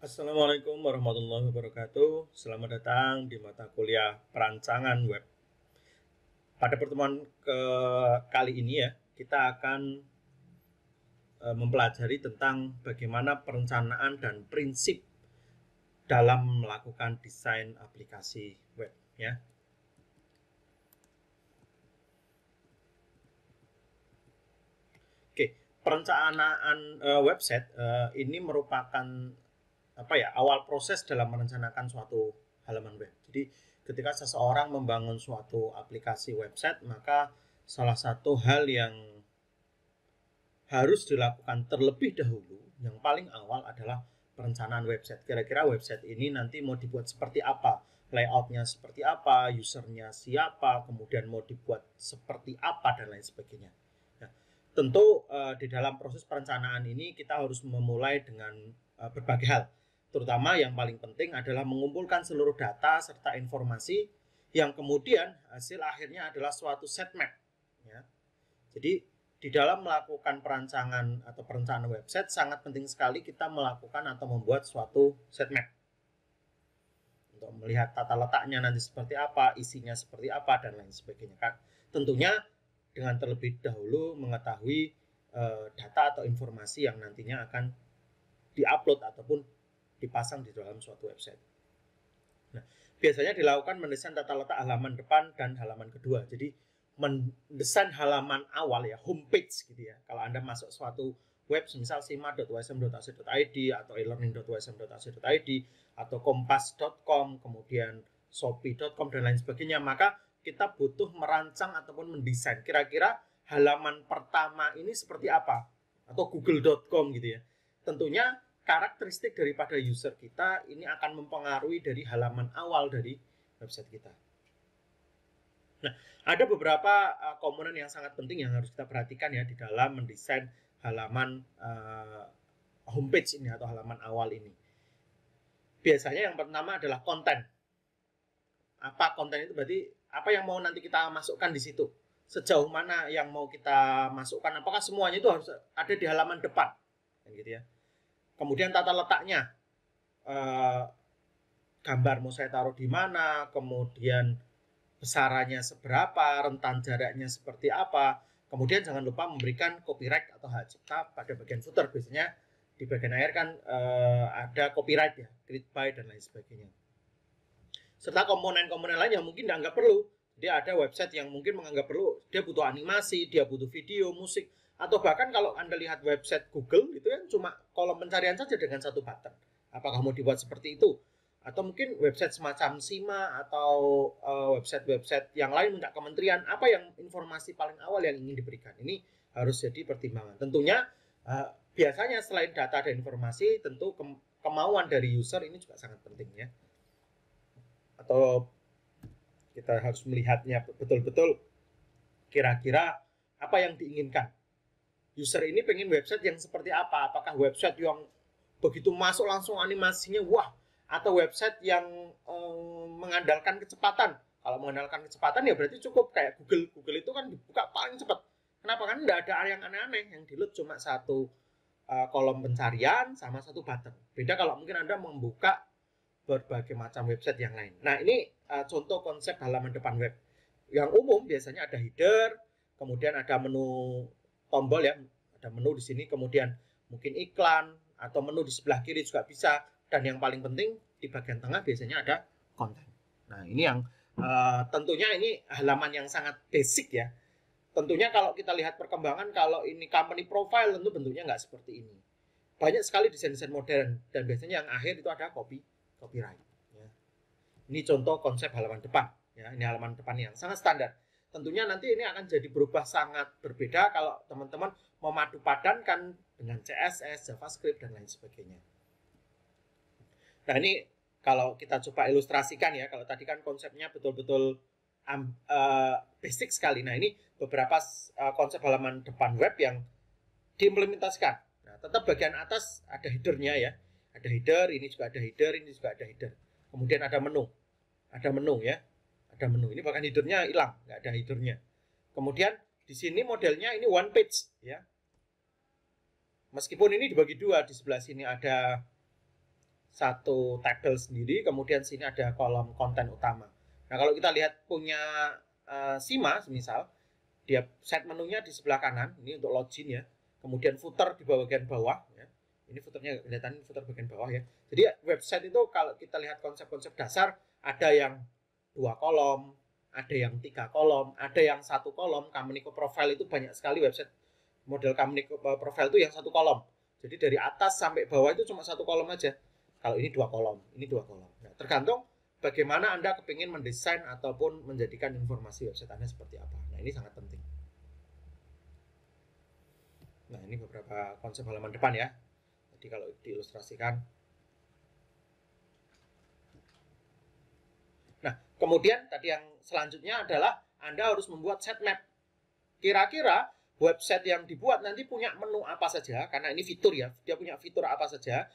Assalamualaikum warahmatullahi wabarakatuh. Selamat datang di mata kuliah perancangan web. Pada pertemuan kali ini ya, kita akan mempelajari tentang bagaimana perencanaan dan prinsip dalam melakukan desain aplikasi web ya. Oke, perencanaan website ini merupakan awal proses dalam merencanakan suatu halaman web. Jadi ketika seseorang membangun suatu aplikasi website, maka salah satu hal yang harus dilakukan terlebih dahulu, yang paling awal adalah perencanaan website. Kira-kira website ini nanti mau dibuat seperti apa, layoutnya seperti apa, usernya siapa, kemudian mau dibuat seperti apa, dan lain sebagainya. Nah, tentu di dalam proses perencanaan ini kita harus memulai dengan berbagai hal. Terutama yang paling penting adalah mengumpulkan seluruh data serta informasi yang kemudian hasil akhirnya adalah suatu set map. Ya. Jadi di dalam melakukan perancangan atau perencanaan website sangat penting sekali kita melakukan atau membuat suatu set map untuk melihat tata letaknya nanti seperti apa, isinya seperti apa, dan lain sebagainya. Kan tentunya dengan terlebih dahulu mengetahui data atau informasi yang nantinya akan diupload ataupun dipasang di dalam suatu website. Nah, biasanya dilakukan mendesain tata letak halaman depan dan halaman kedua. Jadi mendesain halaman awal ya, homepage gitu ya. Kalau Anda masuk suatu web, misal sima.usm.ac.id atau elearning.usm.ac.id atau kompas.com, kemudian shopee.com dan lain sebagainya, maka kita butuh merancang ataupun mendesain kira-kira halaman pertama ini seperti apa, atau google.com gitu ya. Tentunya karakteristik daripada user kita ini akan mempengaruhi dari halaman awal dari website kita. Nah, ada beberapa komponen yang sangat penting yang harus kita perhatikan ya di dalam mendesain halaman homepage ini atau halaman awal ini. Biasanya yang pertama adalah konten. Apa konten itu? Berarti apa yang mau nanti kita masukkan di situ? Sejauh mana yang mau kita masukkan? Apakah semuanya itu harus ada di halaman depan? Gitu ya. Kemudian tata letaknya, gambar mau saya taruh di mana, kemudian besarannya seberapa, rentan jaraknya seperti apa. Kemudian jangan lupa memberikan copyright atau hak cipta pada bagian footer. Biasanya di bagian akhir kan ada copyright ya, create by dan lain sebagainya. Serta komponen-komponen lain yang mungkin dianggap perlu. Jadi ada website yang mungkin menganggap perlu, dia butuh animasi, dia butuh video, musik, atau bahkan kalau Anda lihat website Google itu kan cuma kolom pencarian saja dengan satu button. Apakah mau dibuat seperti itu? Atau mungkin website semacam Sima atau website-website yang lain minta kementerian, apa yang informasi paling awal yang ingin diberikan? Ini harus jadi pertimbangan. Tentunya biasanya selain data dan informasi, tentu kemauan dari user ini juga sangat penting ya. Atau kita harus melihatnya betul-betul kira-kira apa yang diinginkan. User ini pengen website yang seperti apa? Apakah website yang begitu masuk langsung animasinya wah, atau website yang mengandalkan kecepatan? Kalau mengandalkan kecepatan ya berarti cukup kayak Google. Google itu kan dibuka paling cepat. Kenapa? Kan tidak ada yang aneh-aneh, yang di load cuma satu kolom pencarian sama satu button. Beda kalau mungkin Anda membuka berbagai macam website yang lain. Nah, ini contoh konsep halaman depan web. Yang umum biasanya ada header, kemudian ada menu tombol ya, ada menu di sini, kemudian mungkin iklan atau menu di sebelah kiri juga bisa, dan yang paling penting di bagian tengah biasanya ada konten. Nah, ini yang tentunya ini halaman yang sangat basic ya. Tentunya kalau kita lihat perkembangan, kalau ini company profile tentu bentuknya nggak seperti ini. Banyak sekali desain-desain modern, dan biasanya yang akhir itu ada copyright ya. Ini contoh konsep halaman depan ya. Ini halaman depan yang sangat standar. Tentunya nanti ini akan jadi berubah sangat berbeda kalau teman-teman memadu padankan dengan CSS, JavaScript dan lain sebagainya. Nah, ini kalau kita coba ilustrasikan ya, kalau tadi kan konsepnya betul-betul basic sekali. Nah, ini beberapa konsep halaman depan web yang diimplementasikan. Nah, tetap bagian atas ada headernya ya. Ada header, ini juga ada header, ini juga ada header. Kemudian ada menu. Ada menu ya. Ada menu. Ini bahkan headernya hilang, nggak ada headernya. Kemudian di sini modelnya ini one page ya. Meskipun ini dibagi dua, di sebelah sini ada satu tabel sendiri, kemudian sini ada kolom konten utama. Nah, kalau kita lihat punya Sima, misal, dia set menunya di sebelah kanan, ini untuk login ya. Kemudian footer di bagian bawah ya. Ini footernya kelihatan, footer bagian bawah ya. Jadi website itu kalau kita lihat konsep-konsep dasar, ada yang 2 kolom, ada yang 3 kolom, ada yang 1 kolom. Kamniko Profile itu banyak sekali website model Kamniko Profile itu yang 1 kolom. Jadi dari atas sampai bawah itu cuma 1 kolom aja. Kalau ini 2 kolom, ini 2 kolom. Nah, tergantung bagaimana Anda kepingin mendesain ataupun menjadikan informasi website Anda seperti apa. Nah, ini sangat penting. Nah, ini beberapa konsep halaman depan ya. Jadi kalau diilustrasikan. Nah, kemudian tadi yang selanjutnya adalah Anda harus membuat sitemap. Kira-kira website yang dibuat nanti punya menu apa saja, karena ini fitur ya, dia punya fitur apa saja.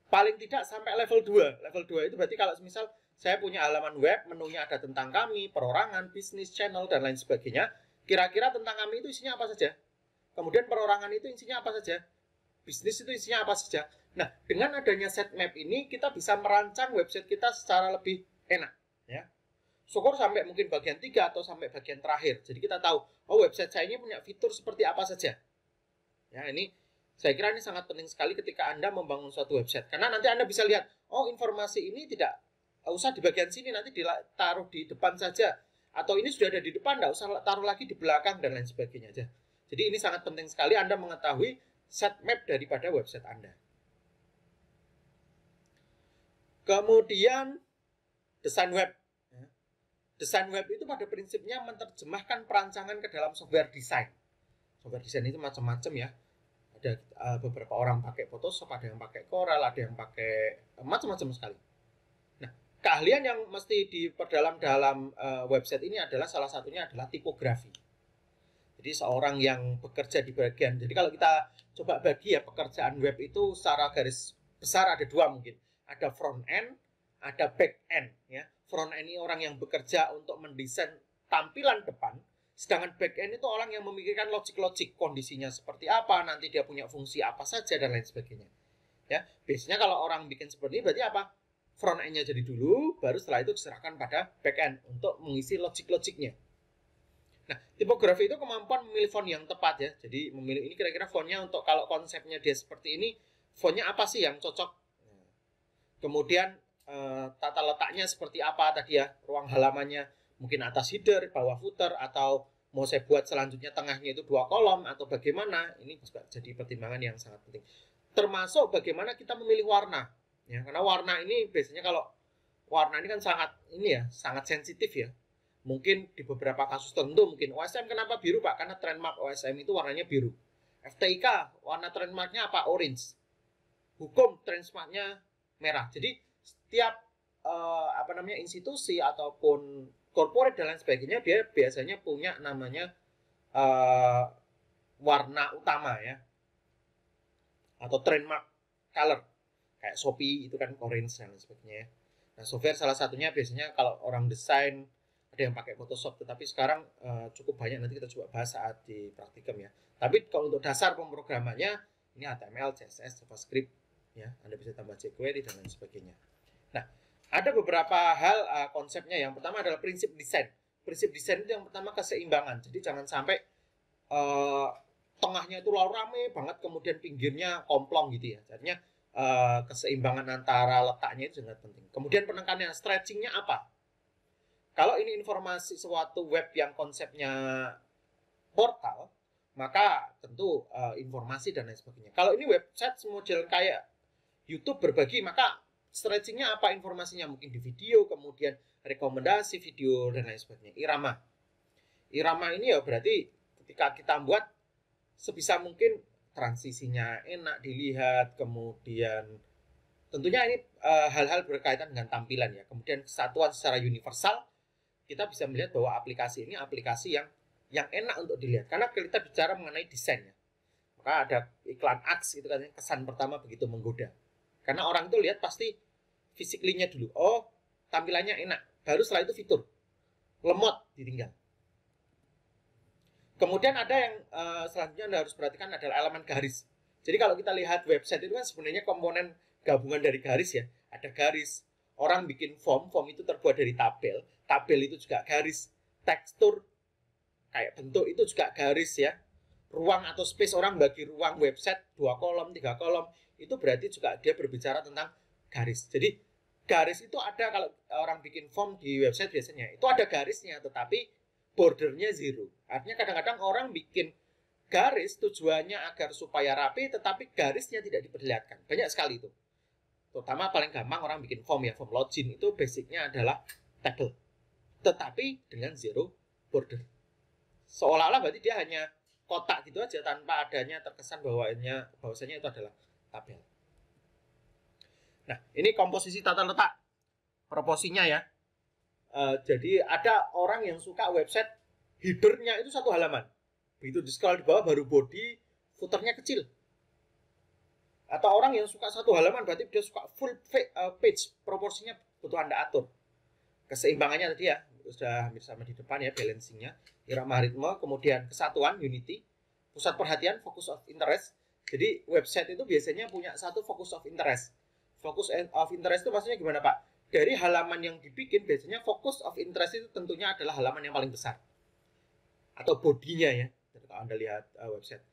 Paling tidak sampai level 2. Level 2 itu berarti kalau misal saya punya halaman web, menunya ada tentang kami, perorangan, bisnis, channel, dan lain sebagainya. Kira-kira tentang kami itu isinya apa saja? Kemudian perorangan itu isinya apa saja? Bisnis itu isinya apa saja? Nah, dengan adanya sitemap ini, kita bisa merancang website kita secara lebih enak. Ya. Syukur sampai mungkin bagian 3 atau sampai bagian terakhir. Jadi kita tahu, oh website saya ini punya fitur seperti apa saja. Ya, ini saya kira ini sangat penting sekali ketika Anda membangun suatu website. Karena nanti Anda bisa lihat, oh informasi ini tidak usah di bagian sini, nanti ditaruh di depan saja. Atau ini sudah ada di depan, tidak usah taruh lagi di belakang, dan lain sebagainya aja. Jadi ini sangat penting sekali Anda mengetahui sitemap daripada website Anda. Kemudian, desain web. Desain web itu pada prinsipnya menerjemahkan perancangan ke dalam software desain. Software desain itu macam-macam ya. Ada beberapa orang pakai Photoshop, ada yang pakai Corel, ada yang pakai macam-macam sekali. Nah, keahlian yang mesti diperdalam dalam website ini adalah salah satunya adalah tipografi. Jadi seorang yang bekerja di bagian, jadi kalau kita coba bagi ya pekerjaan web itu secara garis besar ada 2 mungkin. Ada front end, ada back end ya. Front end ini orang yang bekerja untuk mendesain tampilan depan. Sedangkan back end itu orang yang memikirkan logik-logik kondisinya seperti apa, nanti dia punya fungsi apa saja dan lain sebagainya. Ya, biasanya kalau orang bikin seperti ini berarti apa? Front end-nya jadi dulu, baru setelah itu diserahkan pada back end untuk mengisi logik-logiknya. Nah, tipografi itu kemampuan memilih font yang tepat ya. Jadi memilih ini kira-kira fontnya untuk kalau konsepnya dia seperti ini, fontnya apa sih yang cocok? Kemudian tata letaknya seperti apa tadi ya, ruang halamannya. Mungkin atas header, bawah footer, atau mau saya buat selanjutnya tengahnya itu 2 kolom, atau bagaimana, ini juga jadi pertimbangan yang sangat penting. Termasuk bagaimana kita memilih warna. Ya, karena warna ini biasanya kalau warna ini kan sangat sensitif ya. Mungkin di beberapa kasus tertentu, mungkin OSM kenapa biru Pak? Karena trademark OSM itu warnanya biru. FTIK, warna trademarknya apa? Orange. Hukum trademarknya merah. Jadi setiap institusi ataupun corporate dan lain sebagainya, dia biasanya punya namanya warna utama ya, atau trademark color, kayak Shopee itu kan orange dan lain sebagainya. Nah, software salah satunya biasanya kalau orang desain ada yang pakai Photoshop, tetapi sekarang cukup banyak, nanti kita coba bahas saat di praktikum ya. Tapi kalau untuk dasar pemrogramannya ini HTML, CSS, JavaScript ya, Anda bisa tambah jQuery dan lain sebagainya. Nah, ada beberapa hal konsepnya. Yang pertama adalah prinsip desain. Prinsip desain itu yang pertama keseimbangan. Jadi jangan sampai tengahnya itu lalu rame banget, kemudian pinggirnya komplong gitu ya. Jadinya keseimbangan antara letaknya itu sangat penting. Kemudian penekanan stretchingnya apa? Kalau ini informasi suatu web yang konsepnya portal, maka tentu informasi dan lain sebagainya. Kalau ini website model kayak YouTube berbagi, maka stretchingnya apa informasinya? Mungkin di video, kemudian rekomendasi video dan lain sebagainya. Irama ini ya berarti ketika kita buat sebisa mungkin transisinya enak dilihat, kemudian tentunya ini hal-hal berkaitan dengan tampilan ya. Kemudian kesatuan secara universal, kita bisa melihat bahwa aplikasi ini aplikasi yang enak untuk dilihat. Karena kita bicara mengenai desain ya. Maka ada iklan ads itu kan kesan pertama begitu menggoda. Karena orang itu lihat pasti physically-nya dulu. Oh, tampilannya enak. Baru setelah itu fitur. Lemot ditinggal. Kemudian ada yang selanjutnya Anda harus perhatikan adalah elemen garis. Jadi kalau kita lihat website itu kan sebenarnya komponen gabungan dari garis ya. Ada garis. Orang bikin form itu terbuat dari tabel. Tabel itu juga garis. Tekstur kayak bentuk itu juga garis ya. Ruang atau space, orang bagi ruang website 2 kolom, 3 kolom, itu berarti juga dia berbicara tentang garis. Jadi garis itu ada kalau orang bikin form di website biasanya. Itu ada garisnya, tetapi bordernya zero. Artinya kadang-kadang orang bikin garis tujuannya agar supaya rapi, tetapi garisnya tidak diperlihatkan. Banyak sekali itu. Terutama paling gampang orang bikin form ya, form login itu basicnya adalah table, tetapi dengan zero border. Seolah-olah berarti dia hanya kotak gitu aja tanpa adanya terkesan bahwasanya itu adalah tabel. Nah, ini komposisi tata letak proporsinya ya. Jadi ada orang yang suka website headernya itu satu halaman. Begitu di scroll di bawah baru body, footernya kecil. Atau orang yang suka satu halaman berarti dia suka full page, proporsinya butuh Anda atur. Keseimbangannya tadi ya, sudah hampir sama di depan ya, balancingnya, irama ritme, kemudian kesatuan, unity, pusat perhatian, focus of interest. Jadi website itu biasanya punya satu focus of interest. Focus of interest itu maksudnya gimana Pak? Dari halaman yang dibikin biasanya focus of interest itu tentunya adalah halaman yang paling besar. Atau bodinya ya, kalau Anda lihat website.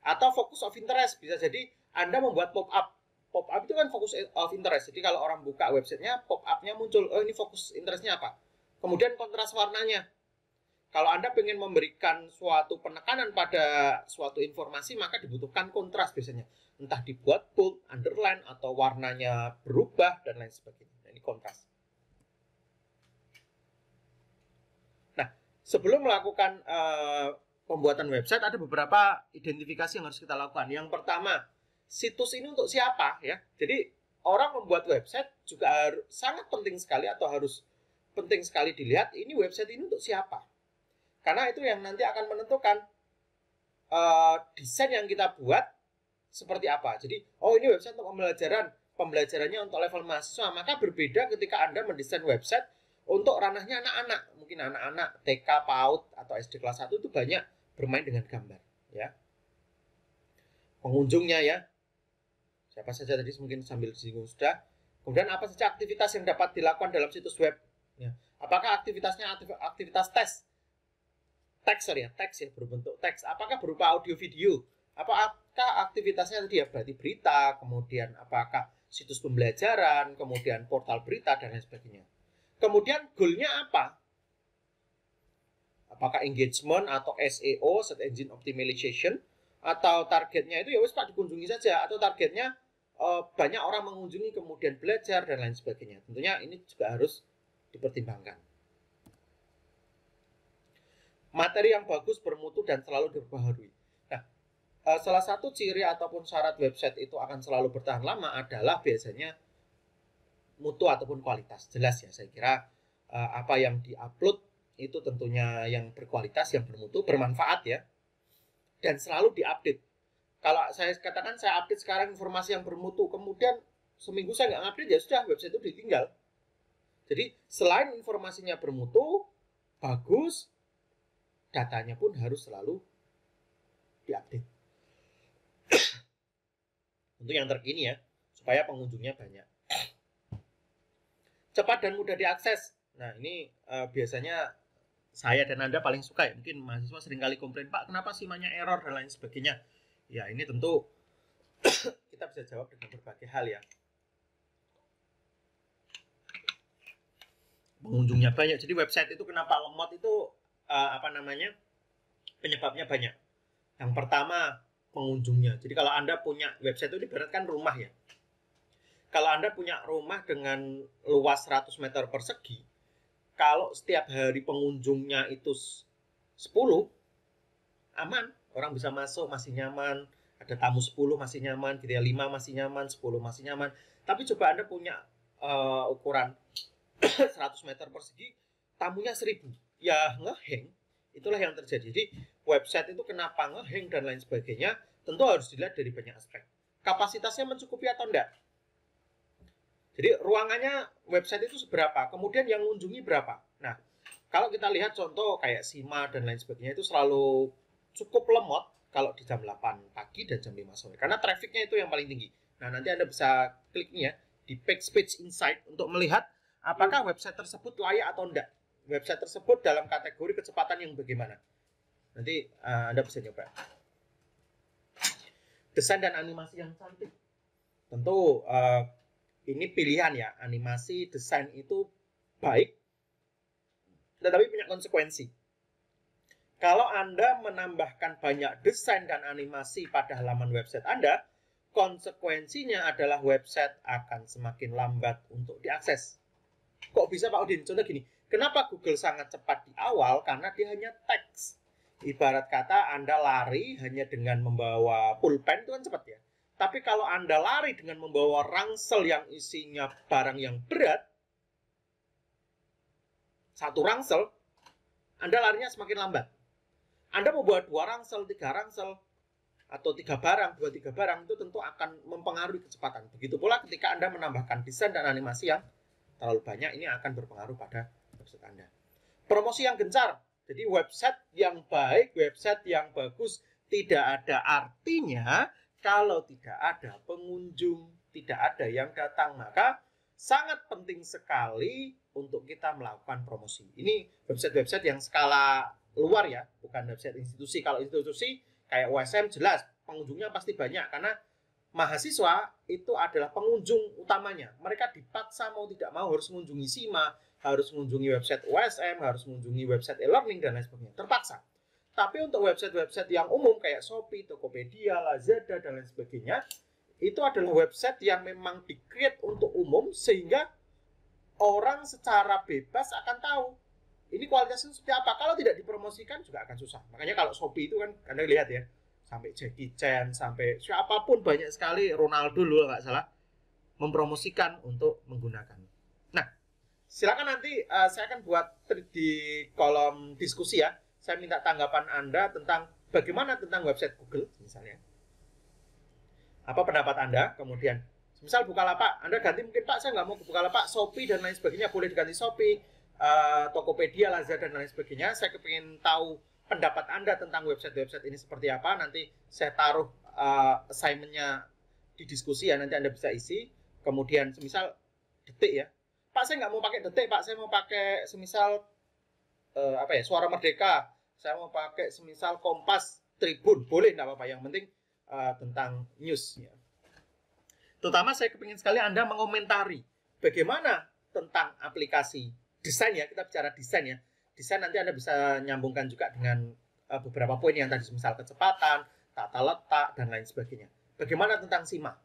Atau focus of interest, bisa jadi Anda membuat pop-up. Pop-up itu kan focus of interest. Jadi kalau orang buka websitenya, pop-up-nya muncul, oh ini fokus interestnya apa. Kemudian kontras warnanya. Kalau Anda ingin memberikan suatu penekanan pada suatu informasi, maka dibutuhkan kontras biasanya. Entah dibuat bold, underline, atau warnanya berubah, dan lain sebagainya. Nah, ini kontras. Nah, sebelum melakukan pembuatan website, ada beberapa identifikasi yang harus kita lakukan. Yang pertama, situs ini untuk siapa ya? Jadi orang membuat website juga sangat penting sekali atau harus penting sekali dilihat ini website ini untuk siapa. Karena itu yang nanti akan menentukan desain yang kita buat seperti apa. Jadi, oh ini website untuk pembelajarannya untuk level mahasiswa, maka berbeda ketika Anda mendesain website untuk ranahnya anak-anak. Mungkin anak-anak TK, PAUD, atau SD kelas 1 itu banyak bermain dengan gambar ya. Pengunjungnya ya, siapa saja tadi mungkin sambil disinggung sudah. Kemudian apa saja aktivitas yang dapat dilakukan dalam situs web ya. Apakah aktivitasnya aktivitas teks ya, berbentuk teks. Apakah berupa audio video? Apakah aktivitasnya tadi ya berarti berita, kemudian apakah situs pembelajaran, kemudian portal berita dan lain sebagainya. Kemudian goalnya apa? Apakah engagement atau SEO, search engine optimization, atau targetnya itu ya wes Pak dikunjungi saja, atau targetnya banyak orang mengunjungi kemudian belajar dan lain sebagainya. Tentunya ini juga harus dipertimbangkan. Materi yang bagus, bermutu, dan selalu diperbaharui. Nah, salah satu ciri ataupun syarat website itu akan selalu bertahan lama adalah biasanya mutu ataupun kualitas. Jelas ya, saya kira apa yang diupload itu tentunya yang berkualitas, yang bermutu, bermanfaat ya, dan selalu diupdate. Kalau saya katakan saya update sekarang informasi yang bermutu, kemudian seminggu saya nggak update, ya sudah website itu ditinggal. Jadi selain informasinya bermutu, bagus, datanya pun harus selalu diupdate. Untuk yang terkini ya, supaya pengunjungnya banyak. Cepat dan mudah diakses. Nah ini biasanya saya dan Anda paling suka ya. Mungkin mahasiswa sering kali komplain, Pak kenapa sih banyak error dan lain sebagainya. Ya ini tentu kita bisa jawab dengan berbagai hal ya. Pengunjungnya banyak. Jadi website itu kenapa lemot itu penyebabnya banyak. Yang pertama pengunjungnya. Jadi kalau Anda punya website itu ibaratkan rumah ya. Kalau Anda punya rumah dengan luas 100 meter persegi, kalau setiap hari pengunjungnya itu 10, aman. Orang bisa masuk, masih nyaman. Ada tamu 10 masih nyaman, gitu ya, 5 masih nyaman, 10 masih nyaman. Tapi coba Anda punya ukuran 100 meter persegi, tamunya 1000. Ya ngeheng. Itulah yang terjadi. Jadi website itu kenapa ngeheng dan lain sebagainya, tentu harus dilihat dari banyak aspek. Kapasitasnya mencukupi atau enggak? Jadi ruangannya website itu seberapa, kemudian yang mengunjungi berapa. Nah, kalau kita lihat contoh kayak Sima dan lain sebagainya itu selalu cukup lemot kalau di jam 8 pagi dan jam 5 sore. Karena trafficnya itu yang paling tinggi. Nah, nanti Anda bisa klik nih ya di Page Insight untuk melihat apakah website tersebut layak atau enggak. Website tersebut dalam kategori kecepatan yang bagaimana. Nanti Anda bisa coba. Desain dan animasi yang cantik. Tentu ini pilihan ya, animasi, desain itu baik, tetapi punya konsekuensi. Kalau Anda menambahkan banyak desain dan animasi pada halaman website Anda, konsekuensinya adalah website akan semakin lambat untuk diakses. Kok bisa Pak Udin? Contoh gini, kenapa Google sangat cepat di awal? Karena dia hanya teks. Ibarat kata Anda lari hanya dengan membawa pulpen itu kan cepat ya. Tapi kalau Anda lari dengan membawa ransel yang isinya barang yang berat, satu ransel, Anda larinya semakin lambat. Anda mau buat 2 ransel, 3 ransel, atau 3 barang, 2-3 barang, itu tentu akan mempengaruhi kecepatan. Begitu pula ketika Anda menambahkan desain dan animasi yang terlalu banyak, ini akan berpengaruh pada website Anda. Promosi yang gencar. Jadi website yang baik, website yang bagus, tidak ada artinya kalau tidak ada pengunjung, tidak ada yang datang. Maka sangat penting sekali untuk kita melakukan promosi. Ini website-website yang skala luar ya, bukan website institusi. Kalau institusi kayak USM jelas pengunjungnya pasti banyak karena mahasiswa itu adalah pengunjung utamanya. Mereka dipaksa mau tidak mau harus mengunjungi SIMA, harus mengunjungi website USM, harus mengunjungi website e-learning dan lain sebagainya. Terpaksa. Tapi untuk website-website yang umum kayak Shopee, Tokopedia, Lazada dan lain sebagainya, itu adalah website yang memang di-create untuk umum sehingga orang secara bebas akan tahu ini kualitasnya seperti apa. Kalau tidak dipromosikan juga akan susah. Makanya kalau Shopee itu kan Anda lihat ya, sampai Jackie Chan, sampai siapapun banyak sekali, Ronaldo dulu nggak salah, mempromosikan untuk menggunakan. Nah, silakan nanti saya akan buat di kolom diskusi ya. Saya minta tanggapan Anda tentang bagaimana tentang website Google misalnya. Apa pendapat Anda? Kemudian, misal Bukalapak, Anda ganti mungkin Pak, saya nggak mau ke Bukalapak, Shopee dan lain sebagainya, boleh diganti Shopee, Tokopedia, Lazada dan lain sebagainya. Saya kepingin tahu pendapat Anda tentang website-website ini seperti apa. Nanti saya taruh assignment-nya di diskusi ya, nanti Anda bisa isi. Kemudian semisal Detik ya, Pak saya nggak mau pakai Detik Pak, saya mau pakai semisal Suara Merdeka, saya mau pakai semisal Kompas, Tribun, boleh nggak apa-apa, yang penting tentang news ya. Terutama saya kepingin sekali Anda mengomentari bagaimana tentang aplikasi desain ya, kita bicara desain ya. Desain nanti Anda bisa nyambungkan juga dengan beberapa poin yang tadi, misal kecepatan, tata letak, dan lain sebagainya. Bagaimana tentang SIMA?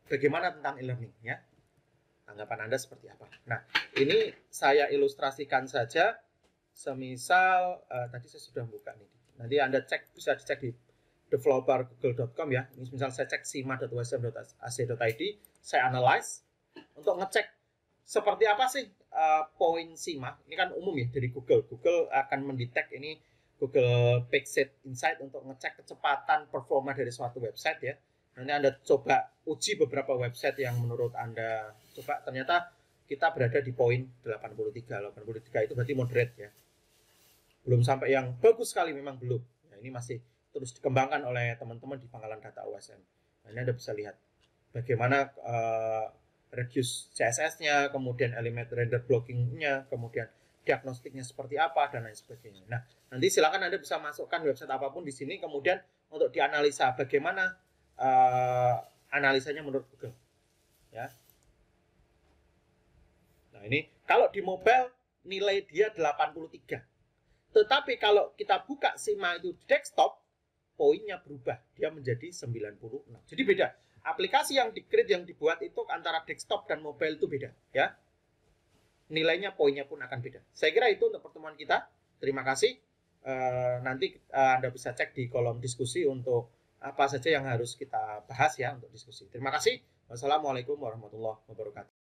Bagaimana tentang e-learning ya? Tanggapan Anda seperti apa? Nah, ini saya ilustrasikan saja. Semisal, tadi saya sudah buka nih. Nanti Anda cek, bisa dicek di developer.google.com ya. Ini misal saya cek sima.usm.ac.id, saya analyze untuk ngecek seperti apa sih poin SIMA. Ini kan umum ya dari Google. Google akan mendetek ini Google Page Insight untuk ngecek kecepatan performa dari suatu website ya. Nanti Anda coba uji beberapa website yang menurut Anda coba, ternyata kita berada di poin 83. 83 itu berarti moderate ya. Belum sampai yang bagus sekali, memang belum. Nah, ini masih terus dikembangkan oleh teman-teman di Pangkalan Data USM. Nah, ini Anda bisa lihat bagaimana reduce CSS-nya, kemudian element render blocking-nya, kemudian diagnostiknya seperti apa, dan lain sebagainya. Nah, nanti silakan Anda bisa masukkan website apapun di sini, kemudian untuk dianalisa bagaimana analisanya menurut Google. Ya. Nah, ini kalau di mobile nilai dia 83. Tetapi kalau kita buka SIMA itu di desktop, poinnya berubah, dia menjadi 96. Jadi beda. Aplikasi yang di-create, yang dibuat itu antara desktop dan mobile itu beda, ya. Nilainya, poinnya pun akan beda. Saya kira itu untuk pertemuan kita. Terima kasih. Nanti Anda bisa cek di kolom diskusi untuk apa saja yang harus kita bahas ya untuk diskusi. Terima kasih. Wassalamualaikum warahmatullahi wabarakatuh.